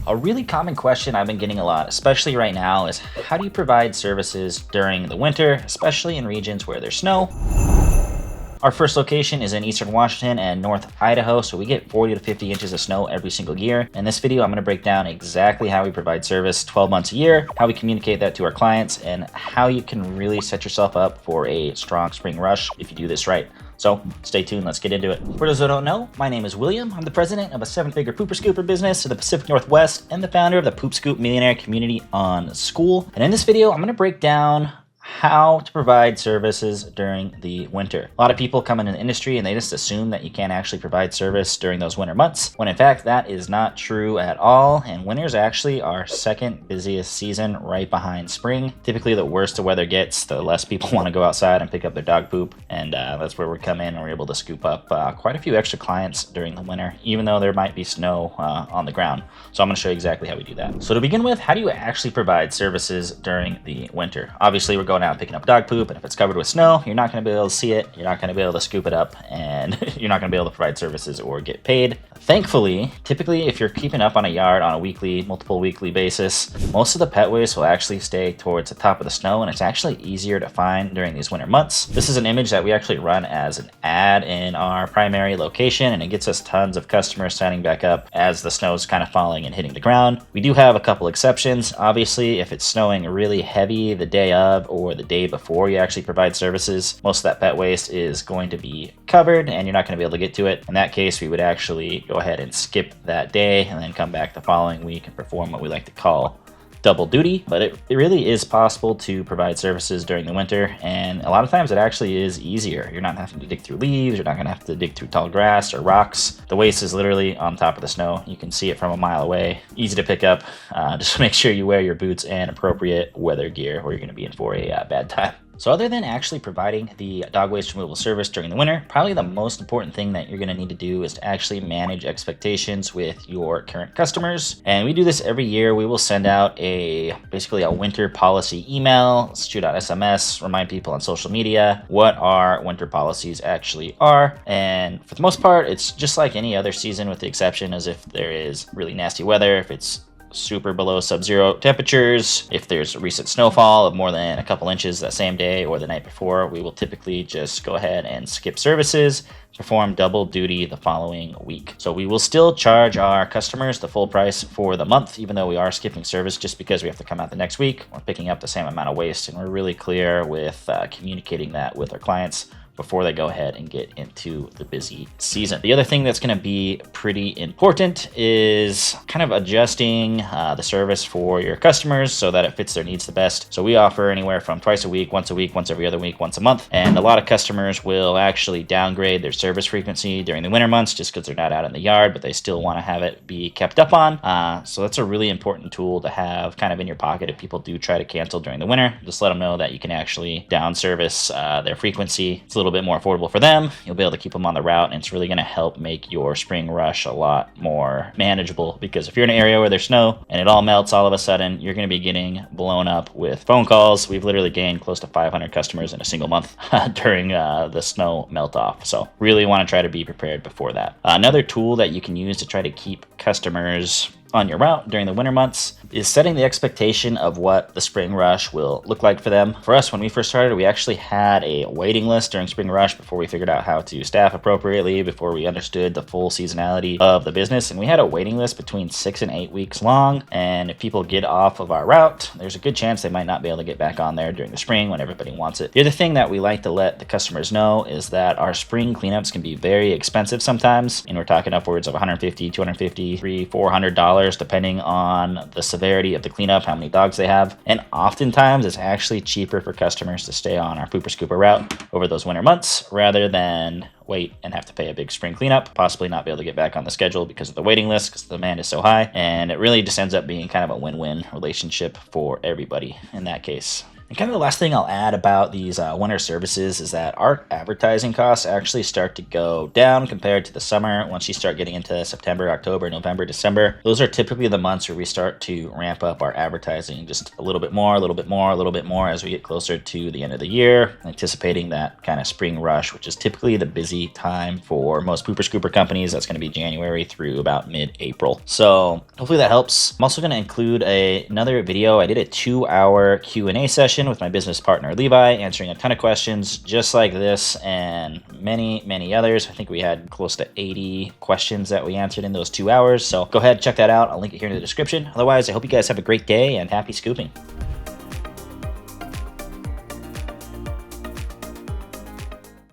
A really common question I've been getting a lot, especially right now, is how do you provide services during the winter, especially in regions where there's snow? Our first location is in Eastern Washington and North Idaho, so we get 40 to 50 inches of snow every single year. In this video, I'm going to break down exactly how we provide service 12 months a year, how we communicate that to our clients, and how you can really set yourself up for a strong spring rush if you do this right. So stay tuned, let's get into it. For those who don't know, my name is William. I'm the president of a 7-figure pooper scooper business in the Pacific Northwest and the founder of the Poop Scoop Millionaire community on School. And in this video, I'm going to break down how to provide services during the winter. A lot of people come into the industry and they just assume that you can't actually provide service during those winter months, when in fact that is not true at all. And winter is actually our second busiest season, right behind spring. Typically, the worse the weather gets, the less people want to go outside and pick up their dog poop, and that's where we come in and we're able to scoop up quite a few extra clients during the winter, even though there might be snow on the ground. So I'm going to show you exactly how we do that. So to begin with, how do you actually provide services during the winter? Obviously, we're going out picking up dog poop, and if it's covered with snow, you're not going to be able to see it, you're not going to be able to scoop it up, and you're not going to be able to provide services or get paid. Thankfully, typically if you're keeping up on a yard on a weekly, multiple weekly basis, most of the pet waste will actually stay towards the top of the snow, and it's actually easier to find during these winter months. This is an image that we actually run as an ad in our primary location, and it gets us tons of customers signing back up as the snow is kind of falling and hitting the ground. We do have a couple exceptions. Obviously, if it's snowing really heavy the day of or the day before you actually provide services, most of that pet waste is going to be covered and you're not going to be able to get to it. In that case, we would actually go ahead and skip that day and then come back the following week and perform what we like to call double duty. But it really is possible to provide services during the winter, and a lot of times it actually is easier. You're not having to dig through leaves, you're not going to have to dig through tall grass or rocks. The waste is literally on top of the snow. You can see it from a mile away, easy to pick up. Just make sure you wear your boots and appropriate weather gear, or you're going to be in for a bad time. So other than actually providing the dog waste removal service during the winter, probably the most important thing that you're going to need to do is to actually manage expectations with your current customers. And we do this every year. We will send out basically a winter policy email, shoot out SMS, remind people on social media what our winter policies actually are. And for the most part, it's just like any other season, with the exception as if there is really nasty weather, if it's super below sub-zero temperatures, if there's a recent snowfall of more than a couple inches that same day or the night before, we will typically just go ahead and skip services, perform double duty the following week. So we will still charge our customers the full price for the month, even though we are skipping service, just because we have to come out the next week. We're picking up the same amount of waste, and we're really clear with communicating that with our clients before they go ahead and get into the busy season. The other thing that's going to be pretty important is kind of adjusting the service for your customers so that it fits their needs the best. So we offer anywhere from twice a week, once every other week, once a month. And a lot of customers will actually downgrade their service frequency during the winter months just because they're not out in the yard, but they still want to have it be kept up on. So that's a really important tool to have kind of in your pocket if people do try to cancel during the winter. Just let them know that you can actually down service their frequency. It's a little bit more affordable for them. You'll be able to keep them on the route, and it's really going to help make your spring rush a lot more manageable, because if you're in an area where there's snow and it all melts all of a sudden, you're going to be getting blown up with phone calls. We've literally gained close to 500 customers in a single month during the snow melt off. So really want to try to be prepared before that. Another tool that you can use to try to keep customers on your route during the winter months is setting the expectation of what the spring rush will look like for them. For us, when we first started, we actually had a waiting list during spring rush before we figured out how to staff appropriately, before we understood the full seasonality of the business. And we had a waiting list between 6 and 8 weeks long. And if people get off of our route, there's a good chance they might not be able to get back on there during the spring when everybody wants it. The other thing that we like to let the customers know is that our spring cleanups can be very expensive sometimes. And we're talking upwards of $150, $250, $300, $400, depending on the severity of the cleanup, how many dogs they have. And oftentimes it's actually cheaper for customers to stay on our pooper scooper route over those winter months rather than wait and have to pay a big spring cleanup, possibly not be able to get back on the schedule because of the waiting list, because the demand is so high. And it really just ends up being kind of a win-win relationship for everybody in that case. And kind of the last thing I'll add about these winter services is that our advertising costs actually start to go down compared to the summer. Once you start getting into September, October, November, December, those are typically the months where we start to ramp up our advertising just a little bit more, a little bit more, a little bit more as we get closer to the end of the year, anticipating that kind of spring rush, which is typically the busy time for most pooper scooper companies. That's going to be January through about mid-April. So hopefully that helps. I'm also going to include another video. I did a 2-hour Q&A session with my business partner Levi, answering a ton of questions just like this and many others. I think we had close to 80 questions that we answered in those 2 hours. So go ahead, check that out. I'll link it here in the description. Otherwise, I hope you guys have a great day and happy scooping.